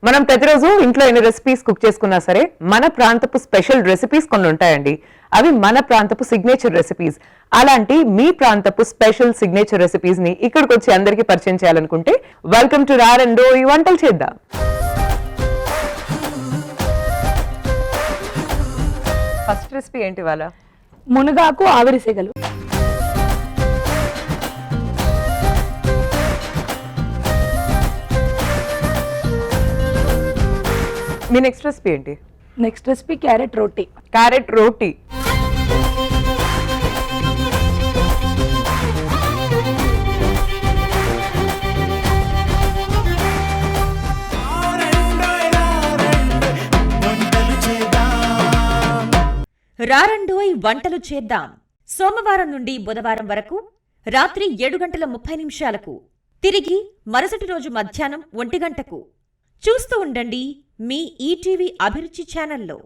మనం ప్రతిరోజు ఇంట్లో ఎన్ని రెసిపీస్ కుక్ చేసుకున్నా సరే మన ప్రాంతపు స్పెషల్ రెసిపీస్ కొన్ని ఉంటాయండి. అవి మన ప్రాంతపు సిగ్నేచర్ రెసిపీస్. అలాంటి మీ ప్రాంతపు స్పెషల్ సిగ్నేచర్ రెసిపీస్ ని ఇక్కడికి వచ్చి అందరికీ పరిచయం చేయాలనుకుంటే వెల్కమ్ టు రారండో ఈ వంటలు చేద్దాం. ఫస్ట్ రెసిపీ ఏంటి వాళ్ళ? మునగాకు ఆవిరి సెగలు. మీ నెక్స్ట్ రెసిపీ ఏంటి? నెక్స్ట్ రెసిపీ క్యారెట్ రోటీ. క్యారెట్ రోటీ. రారండోయ్ వంటలు చేద్దాం. సోమవారం నుండి బుధవారం వరకు రాత్రి 7:30 తిరిగి మరుసటి రోజు మధ్యాహ్నం 1 గంటకు చూస్తూ ఉండండి మీ ఈటీవీ అభిరుచి ఛానల్లో.